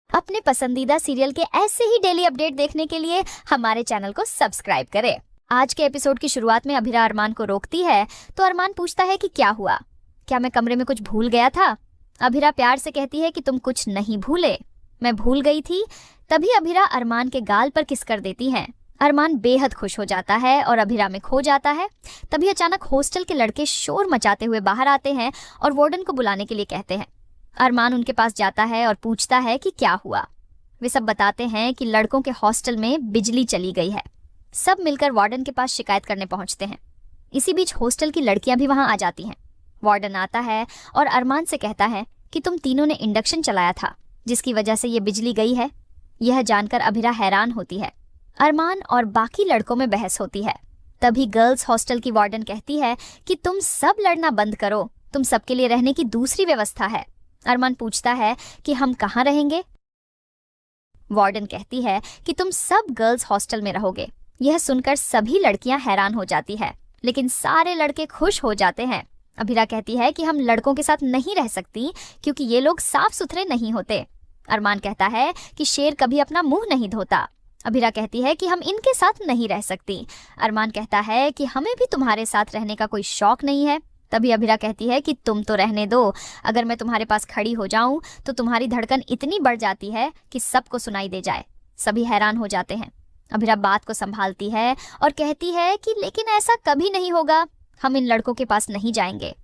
अपने पसंदीदा सीरियल के ऐसे ही डेली अपडेट देखने के लिए हमारे चैनल को सब्सक्राइब करें। आज के एपिसोड की शुरुआत में अभिरा अरमान को रोकती है तो अरमान पूछता है कि क्या हुआ, क्या मैं कमरे में कुछ भूल गया था। अभिरा प्यार से कहती है कि तुम कुछ नहीं भूले, मैं भूल गई थी। तभी अभिरा अरमान के गाल पर किस कर देती है। अरमान बेहद खुश हो जाता है और अभिरा में खो जाता है। तभी अचानक हॉस्टल के लड़के शोर मचाते हुए बाहर आते हैं और वार्डन को बुलाने के लिए कहते हैं। अरमान उनके पास जाता है और पूछता है कि क्या हुआ। वे सब बताते हैं कि लड़कों के हॉस्टल में बिजली चली गई है। सब मिलकर वार्डन के पास शिकायत करने पहुंचते हैं। इसी बीच हॉस्टल की लड़कियां भी वहां आ जाती हैं। वार्डन आता है और अरमान से कहता है कि तुम तीनों ने इंडक्शन चलाया था जिसकी वजह से ये बिजली गई है। यह जानकर अभिरा हैरान होती है। अरमान और बाकी लड़कों में बहस होती है। तभी गर्ल्स हॉस्टल की वार्डन कहती है कि तुम सब लड़ना बंद करो, तुम सबके लिए रहने की दूसरी व्यवस्था है। अरमान पूछता है कि हम कहाँ रहेंगे। वार्डन कहती है कि तुम सब गर्ल्स हॉस्टल में रहोगे। यह सुनकर सभी लड़कियां हैरान हो जाती है, लेकिन सारे लड़के खुश हो जाते हैं। अभिरा कहती है कि हम लड़कों के साथ नहीं रह सकती क्योंकि ये लोग साफ सुथरे नहीं होते। अरमान कहता है कि शेर कभी अपना मुंह नहीं धोता। अभिरा कहती है कि हम इनके साथ नहीं रह सकती। अरमान कहता है कि हमें भी तुम्हारे साथ रहने का कोई शौक नहीं है। तभी अभिरा कहती है कि तुम तो रहने दो, अगर मैं तुम्हारे पास खड़ी हो जाऊं तो तुम्हारी धड़कन इतनी बढ़ जाती है कि सबको सुनाई दे जाए। सभी हैरान हो जाते हैं। अभिरा बात को संभालती है और कहती है कि लेकिन ऐसा कभी नहीं होगा, हम इन लड़कों के पास नहीं जाएंगे।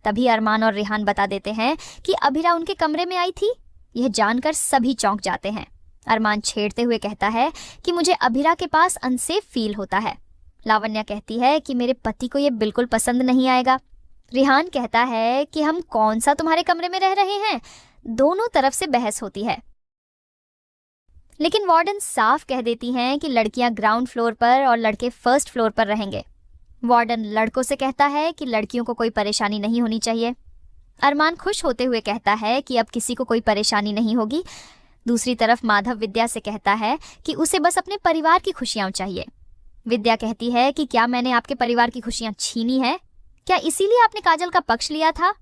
तभी अरमान और रेहान बता देते हैं कि अभिरा उनके कमरे में आई थी। यह जानकर सभी चौंक जाते हैं। अरमान छेड़ते हुए कहता है कि मुझे अभिरा के पास अनसेफ फील होता है। लावण्या कहती है कि मेरे पति को यह बिल्कुल पसंद नहीं आएगा। रेहान कहता है कि हम कौन सा तुम्हारे कमरे में रह रहे हैं। दोनों तरफ से बहस होती है, लेकिन वार्डन साफ कह देती हैं कि लड़कियां ग्राउंड फ्लोर पर और लड़के फर्स्ट फ्लोर पर रहेंगे। वार्डन लड़कों से कहता है कि लड़कियों को कोई परेशानी नहीं होनी चाहिए। अरमान खुश होते हुए कहता है कि अब किसी को कोई परेशानी नहीं होगी। दूसरी तरफ माधव विद्या से कहता है कि उसे बस अपने परिवार की खुशियां चाहिए। विद्या कहती है कि क्या मैंने आपके परिवार की खुशियां छीनी है, क्या इसीलिए आपने काजल का पक्ष लिया था।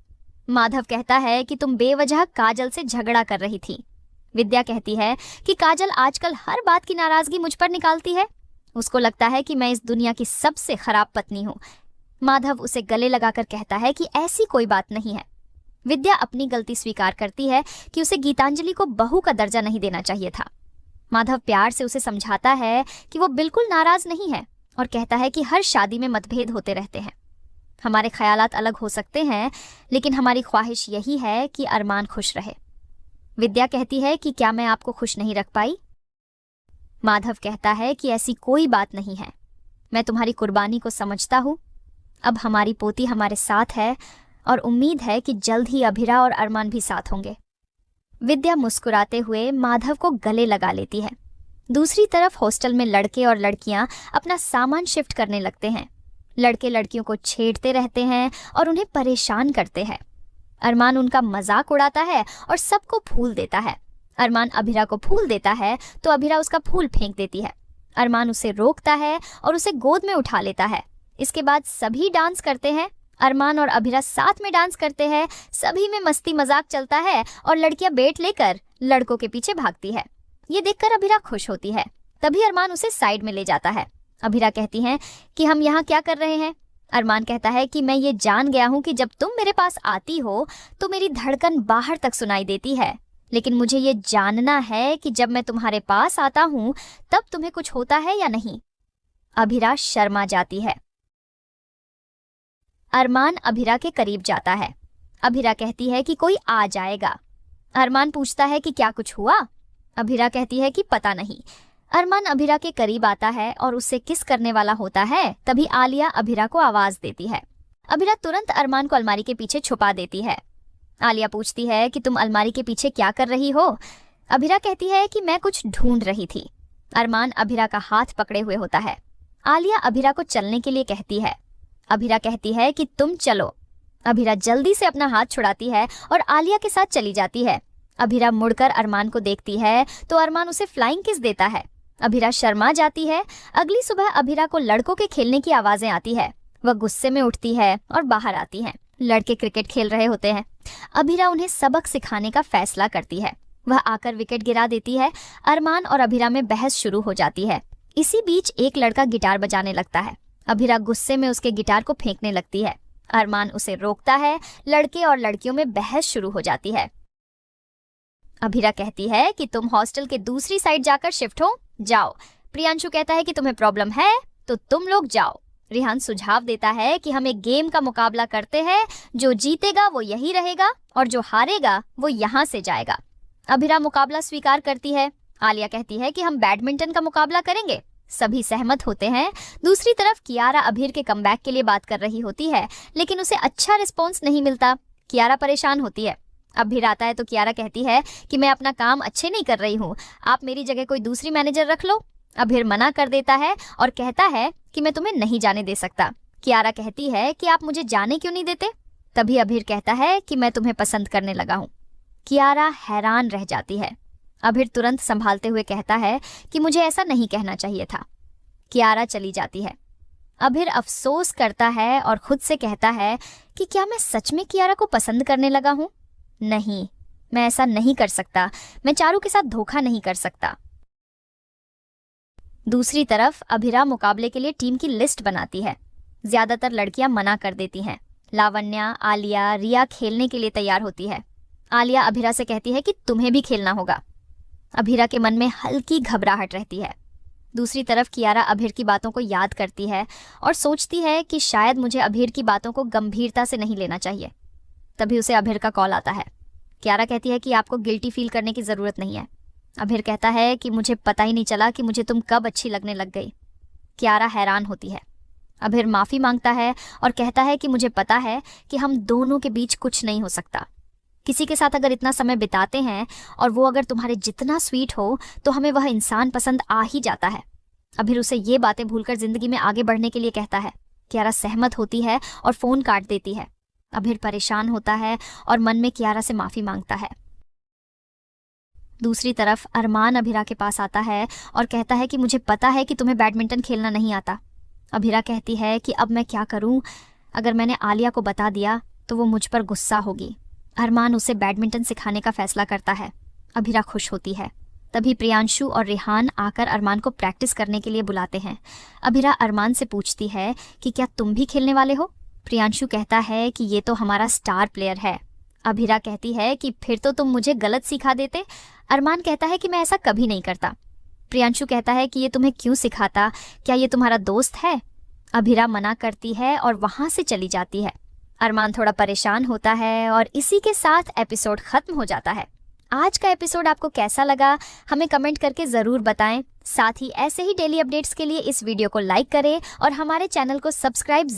माधव कहता है कि तुम बेवजह काजल से झगड़ा कर रही थी। विद्या कहती है कि काजल आजकल हर बात की नाराजगी मुझ पर निकालती है, उसको लगता है कि मैं इस दुनिया की सबसे खराब पत्नी हूँ। माधव उसे गले लगाकर कहता है कि ऐसी कोई बात नहीं है। विद्या अपनी गलती स्वीकार करती है कि उसे गीतांजलि को बहू का दर्जा नहीं देना चाहिए था। माधव प्यार से उसे समझाता है कि वो बिल्कुल नाराज नहीं है और कहता है कि हर शादी में मतभेद होते रहते हैं, हमारे ख्यालात अलग हो सकते हैं, लेकिन हमारी ख्वाहिश यही है कि अरमान खुश रहे। विद्या कहती है कि क्या मैं आपको खुश नहीं रख पाई। माधव कहता है कि ऐसी कोई बात नहीं है, मैं तुम्हारी कुर्बानी को समझता हूँ। अब हमारी पोती हमारे साथ है और उम्मीद है कि जल्द ही अभिरा और अरमान भी साथ होंगे। विद्या मुस्कुराते हुए माधव को गले लगा लेती है। दूसरी तरफ हॉस्टल में लड़के और लड़कियां अपना सामान शिफ्ट करने लगते हैं। लड़के लड़कियों को छेड़ते रहते हैं और उन्हें परेशान करते हैं। अरमान उनका मजाक उड़ाता है और सबको फूल देता है। अरमान अभिरा को फूल देता है तो अभिरा उसका फूल फेंक देती है। अरमान उसे रोकता है और उसे गोद में उठा लेता है। इसके बाद सभी डांस करते हैं। अरमान और अभिरा साथ में डांस करते हैं। सभी में मस्ती मजाक चलता है और लड़कियां बेट लेकर लड़कों के पीछे भागती है। ये देखकर अभिरा खुश होती है। तभी अरमान उसे साइड में ले जाता है। अभिरा कहती हैं कि हम यहाँ क्या कर रहे हैं। अरमान कहता है कि मैं ये जान गया हूँ कि जब तुम मेरे पास आती हो तो मेरी धड़कन बाहर तक सुनाई देती है, लेकिन मुझे ये जानना है कि जब मैं तुम्हारे पास आता हूँ तब तुम्हें कुछ होता है या नहीं। अभिरा शर्मा जाती है। अरमान अभिरा के करीब जाता है। अभिरा कहती है कि कोई आ जाएगा। अरमान पूछता है कि क्या कुछ हुआ। अभिरा कहती है कि पता नहीं। अरमान अभिरा के करीब आता है और उससे किस करने वाला होता है। तभी आलिया अभिरा को आवाज देती है। अभिरा तुरंत अरमान को अलमारी के पीछे छुपा देती है। आलिया पूछती है कि तुम अलमारी के पीछे क्या कर रही हो। अभिरा कहती है कि मैं कुछ ढूंढ रही थी। अरमान अभिरा का हाथ पकड़े हुए होता है। आलिया अभिरा को चलने के लिए कहती है। अभिरा कहती है कि तुम चलो। अभिरा जल्दी से अपना हाथ छुड़ाती है और आलिया के साथ चली जाती है। अभिरा मुड़कर अरमान को देखती है तो अरमान उसे फ्लाइंग किस देता है। अभिरा शर्मा जाती है। अगली सुबह अभिरा को लड़कों के खेलने की आवाजें आती है। वह गुस्से में उठती है और बाहर आती है। लड़के क्रिकेट खेल रहे होते हैं। अभिरा उन्हें सबक सिखाने का फैसला करती है। वह आकर विकेट गिरा देती है। अरमान और अभिरा में बहस शुरू हो जाती है। इसी बीच एक लड़का गिटार बजाने लगता है। अभिरा गुस्से में उसके गिटार को फेंकने लगती है। अरमान उसे रोकता है। लड़के और लड़कियों में बहस शुरू हो जाती है। अभिरा कहती है कि तुम हॉस्टल के दूसरी साइड जाकर शिफ्ट हो जाओ। प्रियांशु कहता है कि तुम्हें प्रॉब्लम है तो तुम लोग जाओ। रिहान सुझाव देता है कि हम एक गेम का मुकाबला करते हैं, जो जीतेगा वो यही रहेगा और जो हारेगा वो यहाँ से जाएगा। अभिरा मुकाबला स्वीकार करती है। आलिया कहती है कि हम बैडमिंटन का मुकाबला करेंगे। सभी सहमत होते हैं। दूसरी तरफ कियारा अभिर के कमबैक के लिए बात कर रही होती है, लेकिन उसे अच्छा रिस्पॉन्स नहीं मिलता। कियारा परेशान होती है। अभिर आता है तो कियारा कहती है कि मैं अपना काम अच्छे नहीं कर रही हूँ, आप मेरी जगह कोई दूसरी मैनेजर रख लो। अभिर मना कर देता है और कहता है कि मैं तुम्हें नहीं जाने दे सकता। कियारा कहती है कि आप मुझे जाने क्यों नहीं देते। तभी अभिर कहता है कि मैं तुम्हें पसंद करने लगा हूँ। कियारा हैरान रह जाती है। अभिर तुरंत संभालते हुए कहता है कि मुझे ऐसा नहीं कहना चाहिए था। कियारा चली जाती है। अभिर अफसोस करता है और खुद से कहता है कि क्या मैं सच में कियारा को पसंद करने लगा हूँ? नहीं, मैं ऐसा नहीं कर सकता। मैं चारू के साथ धोखा नहीं कर सकता। दूसरी तरफ अभिरा मुकाबले के लिए टीम की लिस्ट बनाती है। ज्यादातर लड़कियां मना कर देती हैं। लावण्या, आलिया, रिया खेलने के लिए तैयार होती है। आलिया अभिरा से कहती है कि तुम्हें भी खेलना होगा। अभिरा के मन में हल्की घबराहट रहती है। दूसरी तरफ कियारा अभिर की बातों को याद करती है और सोचती है कि शायद मुझे अभिर की बातों को गंभीरता से नहीं लेना चाहिए। तभी उसे अभिर का कॉल आता है। कियारा कहती है कि आपको गिल्टी फील करने की जरूरत नहीं है। अभिर कहता है कि मुझे पता ही नहीं चला कि मुझे तुम कब अच्छी लगने लग गई। कियारा हैरान होती है। अभिर माफी मांगता है और कहता है कि मुझे पता है कि हम दोनों के बीच कुछ नहीं हो सकता। किसी के साथ अगर इतना समय बिताते हैं और वो अगर तुम्हारे जितना स्वीट हो तो हमें वह इंसान पसंद आ ही जाता है। अभिर उसे ये बातें भूलकर जिंदगी में आगे बढ़ने के लिए कहता है। कियारा सहमत होती है और फोन काट देती है। अभिर परेशान होता है और मन में कियारा से माफी मांगता है। दूसरी तरफ अरमान अभिरा के पास आता है और कहता है कि मुझे पता है कि तुम्हें बैडमिंटन खेलना नहीं आता। अभिरा कहती है कि अब मैं क्या करूं? अगर मैंने आलिया को बता दिया तो वो मुझ पर गुस्सा होगी। अरमान उसे बैडमिंटन सिखाने का फैसला करता है। अभिरा खुश होती है। तभी प्रियांशु और रेहान आकर अरमान को प्रैक्टिस करने के लिए बुलाते हैं। अभिरा अरमान से पूछती है कि क्या तुम भी खेलने वाले हो? प्रियांशु कहता है कि ये तो हमारा स्टार प्लेयर है। अभिरा कहती है कि फिर तो तुम मुझे गलत सिखा देते। अरमान कहता है कि मैं ऐसा कभी नहीं करता। प्रियांशु कहता है कि ये तुम्हें क्यों सिखाता, क्या ये तुम्हारा दोस्त है? अभिरा मना करती है और वहां से चली जाती है। अरमान थोड़ा परेशान होता है और इसी के साथ एपिसोड खत्म हो जाता है। आज का एपिसोड आपको कैसा लगा हमें कमेंट करके जरूर बताएं। साथ ही ऐसे ही डेली अपडेट्स के लिए इस वीडियो को लाइक करें और हमारे चैनल को सब्सक्राइब